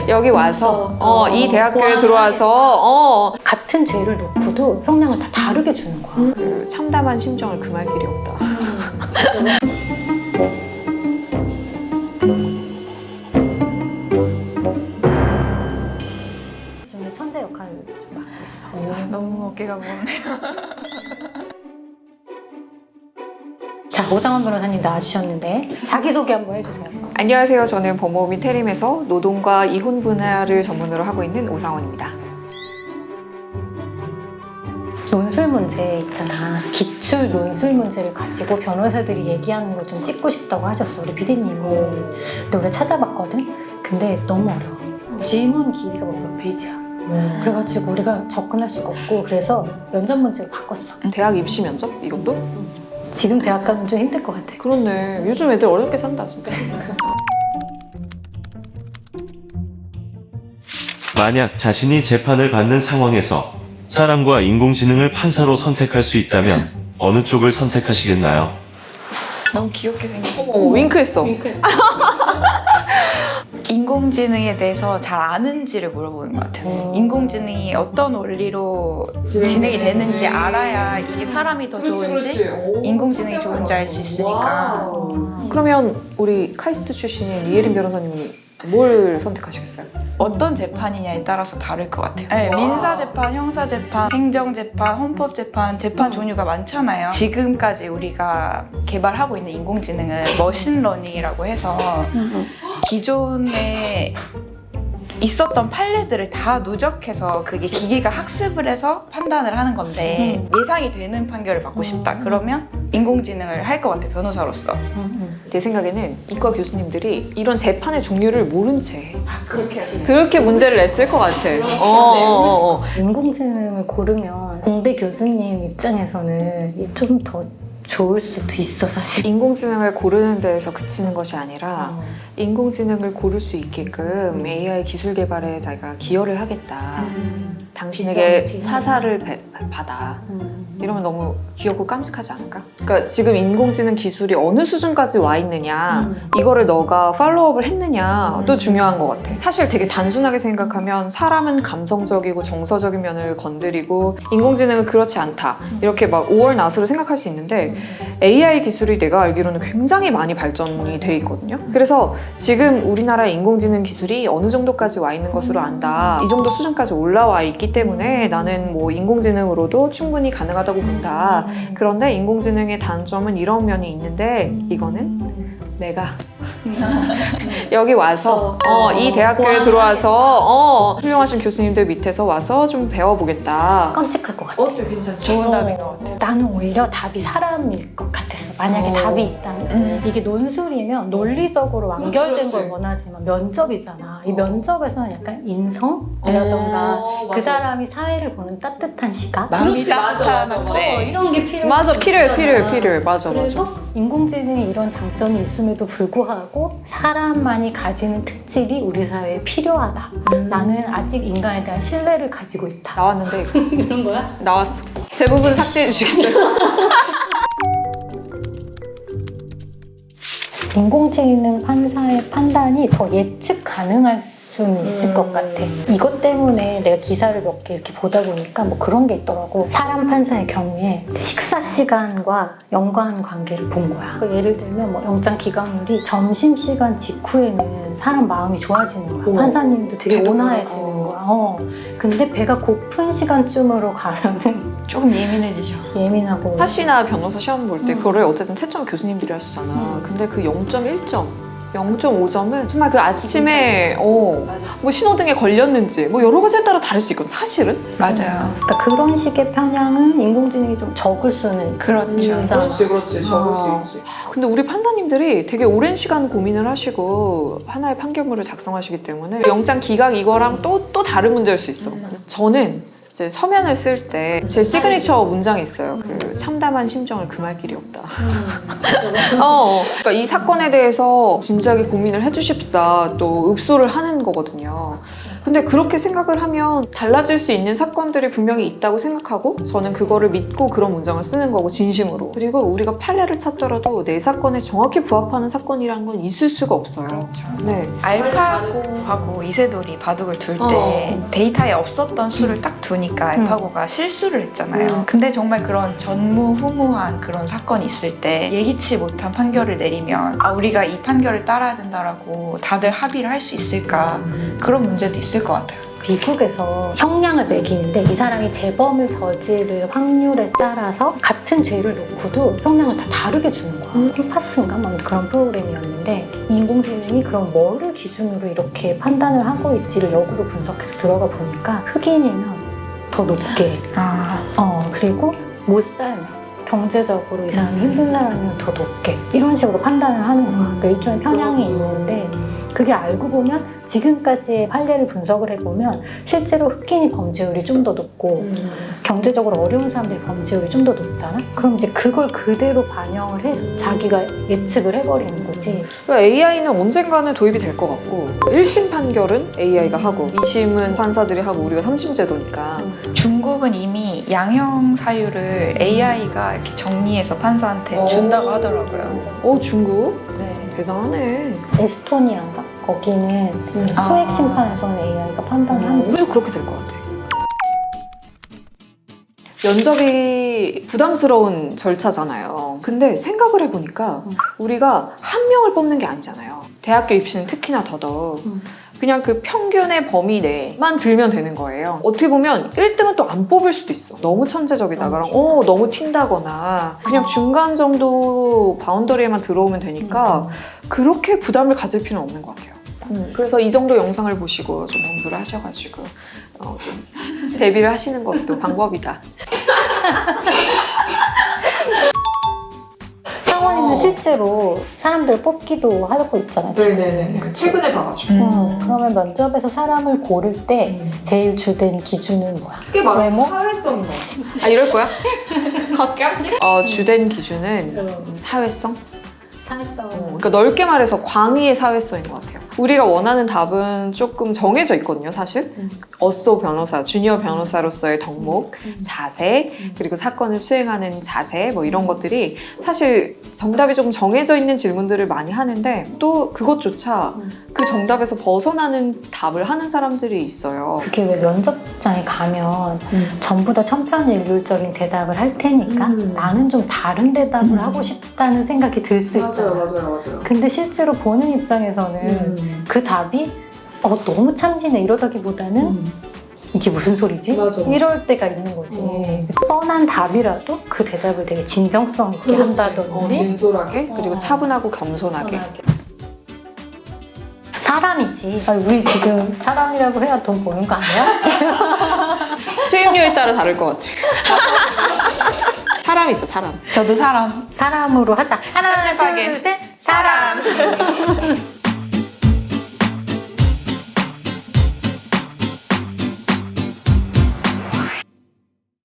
여기 와서 이 대학교에 들어와서 같은 죄를 놓고도 형량을 다 다르게 주는 거야. 그 참담한 심정을 금할 길이 없다. 요즘에 천재 역할을 좀 맡고 있어. 너무 어깨가 무겁네요. 자, 오상원 변호사님 나와주셨는데 자기소개 한번 해주세요. 안녕하세요. 저는 법무법인 태림에서 노동과 이혼 분야를 전문으로 하고 있는 오상원입니다. 논술 문제 있잖아. 기출 논술 문제를 가지고 변호사들이 얘기하는 걸 좀 찍고 싶다고 하셨어, 우리 PD님이. 근데 우리가 찾아봤거든? 근데 너무 어려워. 지문 길이가 몇 페이지야. 그래가지고 우리가 접근할 수가 없고, 그래서 면접 문제를 바꿨어. 대학 입시 면접? 이것도? 지금 대학 가면 좀 힘들 것 같아. 그렇네. 요즘 애들 어렵게 산다 진짜. 만약 자신이 재판을 받는 상황에서 사람과 인공지능을 판사로 선택할 수 있다면 어느 쪽을 선택하시겠나요? 너무 귀엽게 생겼어. 윙크했어. 인공지능에 대해서 잘 아는지를 물어보는 것 같아요. 인공지능이 어떤 원리로 진행이 되는지 알아야 이게 사람이 더 좋은지 인공지능이 좋은지 알 수 있으니까. 그러면 우리 카이스트 출신인 이혜린 변호사님은 뭘 선택하시겠어요? 어떤 재판이냐에 따라서 다를 것 같아요. 네, 민사재판, 형사재판, 행정재판, 헌법재판, 재판 종류가 많잖아요. 지금까지 우리가 개발하고 있는 인공지능은 머신러닝이라고 해서 기존에 있었던 판례들을 다 누적해서 그게 기계가 학습을 해서 판단을 하는 건데 예상이 되는 판결을 받고 싶다. 그러면 인공지능을 할 것 같아, 변호사로서. 내 생각에는 이과 교수님들이 이런 재판의 종류를 모른 채 그렇지. 그렇게 문제를 냈을 것 같아. 인공지능을 고르면 공대 교수님 입장에서는 좀 더 좋을 수도 있어, 사실. 인공지능을 고르는 데에서 그치는 것이 아니라 인공지능을 고를 수 있게끔 AI 기술 개발에 자기가 기여를 하겠다. 당신에게 사사를 받아. 이러면 너무 귀엽고 깜찍하지 않을까? 그러니까 지금 인공지능 기술이 어느 수준까지 와 있느냐, 이거를 너가 팔로우업을 했느냐도 중요한 것 같아. 사실 되게 단순하게 생각하면 사람은 감성적이고 정서적인 면을 건드리고 인공지능은 그렇지 않다. 이렇게 막 5월 낫으로 생각할 수 있는데 AI 기술이 내가 알기로는 굉장히 많이 발전이 돼 있거든요. 그래서 지금 우리나라 인공지능 기술이 어느 정도까지 와 있는 것으로 안다. 이 정도 수준까지 올라와 있기 때문에 나는 뭐 인공지능으로도 충분히 가능하다고 본다. 그런데 인공지능의 단점은 이런 면이 있는데 이거는 내가 여기 와서 이 대학교에 들어와서 훌륭하신 교수님들 밑에서 와서 좀 배워보겠다. 깜찍할 것 같아. 어때? 괜찮지? 좋은 답인 것 같아요. 나는 오히려 답이 사람일 것 같았어. 만약에 답이 있다면. 이게 논술이면 논리적으로 완결된 그렇지. 걸 원하지만 면접이잖아. 이 면접에서는 약간 인성이라던가 그 사람이 사회를 보는 따뜻한 시각? 마음이 그렇지, 맞아, 따뜻한 맞아, 맞아. 학생. 이런 게 필요해. 맞아, 필요해. 맞아. 그래서 인공지능이 이런 장점이 있음에도 불구하고 사람만이 가지는 특질이 우리 사회에 필요하다. 나는 아직 인간에 대한 신뢰를 가지고 있다. 나왔는데 이런 거야? 나왔어. 대부분 삭제해 주시겠어요? 인공지능 판사의 판단이 더 예측 가능할 수는 있을 것 같아. 이것 때문에 내가 기사를 몇 개 이렇게 보다 보니까 뭐 그런 게 있더라고. 사람 판사의 경우에 식사 시간과 연관 관계를 본 거야. 그러니까 예를 들면 뭐 영장 기각률이 점심 시간 직후에는 사람 마음이 좋아지는 거야. 판사님도 되게 온화해지는 거야. 근데 배가 고픈 시간쯤으로 가면은 조금 예민해지죠. 예민하고. 사시나 변호사 시험 볼 때 그거를 어쨌든 채점 교수님들이 하시잖아. 근데 그 0.1점 0.5점은 정말 그 아침에 뭐 신호등에 걸렸는지 뭐 여러 가지에 따라 다를 수 있거든, 사실은. 맞아요. 그러니까 그런 식의 편향은 인공지능이 좀 적을 수는 그렇죠. 있잖아. 그렇지. 적을 수 있지. 근데 우리 판사님들이 되게 오랜 시간 고민을 하시고 하나의 판결문을 작성하시기 때문에 영장 기각 이거랑 또 다른 문제일 수 있어. 저는 이제 서면을 쓸 때 제 시그니처 문장이 있어요. 그 참담한 심정을 금할 길이 없다. 그러니까 이 사건에 대해서 진지하게 고민을 해주십사 또 읍소를 하는 거거든요. 근데 그렇게 생각을 하면 달라질 수 있는 사건들이 분명히 있다고 생각하고 저는 그거를 믿고 그런 문장을 쓰는 거고 진심으로. 그리고 우리가 판례를 찾더라도 내 사건에 정확히 부합하는 사건이라는 건 있을 수가 없어요. 네. 알파고하고 이세돌이 바둑을 둘 때 데이터에 없었던 수를 딱 두니까 알파고가 실수를 했잖아요. 근데 정말 그런 전무후무한 그런 사건이 있을 때 예기치 못한 판결을 내리면 우리가 이 판결을 따라야 된다라고 다들 합의를 할 수 있을까, 그런 문제도 있을 것 같아요. 미국에서 형량을 매기는데 이 사람이 재범을 저지를 확률에 따라서 같은 죄를 놓고도 형량을 다 다르게 주는 거야. 휘파스인가? 막 그런 프로그램이었는데 인공지능이 그럼 뭐를 기준으로 이렇게 판단을 하고 있지를 역으로 분석해서 들어가 보니까 흑인이면 더 높게 그리고 못 살면 경제적으로 이 사람이 힘든 사람이면 더 높게 이런 식으로 판단을 하는 거야. 그러니까 일종의 편향이 있는데 그게 알고 보면 지금까지의 판례를 분석을 해보면 실제로 흑인이 범죄율이 좀 더 높고 경제적으로 어려운 사람들이 범죄율이 좀 더 높잖아? 그럼 이제 그걸 그대로 반영을 해서 자기가 예측을 해버리는 거지. 그러니까 AI는 언젠가는 도입이 될 것 같고 1심 판결은 AI가 하고 2심은 판사들이 하고 우리가 3심 제도니까 중국은 이미 양형 사유를 AI가 이렇게 정리해서 판사한테 준다고 하더라고요. 중국? 네. 대단하네. 에스토니아인가? 거기는 소액 심판에서는 AI가 판단을 하는 우리도 그렇게 될 것 같아. 면접이 부담스러운 절차잖아요. 근데 생각을 해보니까 우리가 한 명을 뽑는 게 아니잖아요. 대학교 입시는 특히나 더더욱. 그냥 그 평균의 범위 내만 들면 되는 거예요. 어떻게 보면 1등은 또 안 뽑을 수도 있어. 너무 천재적이다거나 너무 튄다거나 그냥 중간 정도 바운더리에만 들어오면 되니까 그렇게 부담을 가질 필요는 없는 것 같아요. 그래서 이 정도 영상을 보시고 좀 공부를 하셔가지고 좀 대비를 하시는 것도 방법이다. 상원이는 실제로 사람들 뽑기도 하고 있잖아. 지금. 최근에 봐가지고. 그러면 면접에서 사람을 고를 때 제일 주된 기준은 뭐야? 그게 바로 외모? 사회성인 것 같아. 이럴 거야? 겉감지? 주된 기준은 사회성? 사회성. 그러니까 넓게 말해서 광의의 사회성인 것 같아요. 우리가 원하는 답은 조금 정해져 있거든요, 사실. 어쏘 변호사, 주니어 변호사로서의 덕목, 자세, 그리고 사건을 수행하는 자세, 뭐 이런 것들이 사실 정답이 조금 정해져 있는 질문들을 많이 하는데 또 그것조차 그 정답에서 벗어나는 답을 하는 사람들이 있어요. 그게 왜 면접장에 가면 전부 다 천편일률적인 대답을 할 테니까 나는 좀 다른 대답을 하고 싶다는 생각이 들 수 있잖아. 맞아요. 근데 실제로 보는 입장에서는 그 답이 너무 참신해 이러다기보다는 이게 무슨 소리지? 맞아. 이럴 때가 있는 거지. 뻔한 답이라도 그 대답을 되게 진정성 있게 한다든지 진솔하게 그리고 차분하고 겸손하게. 사람이지. 우리 지금 사람이라고 해야 돈 버는 거 아니야? 수입료에 따라 다를 것 같아. 사람이죠, 사람. 저도 사람. 사람으로 하자. 하나, 편집하게. 둘, 셋. 사람.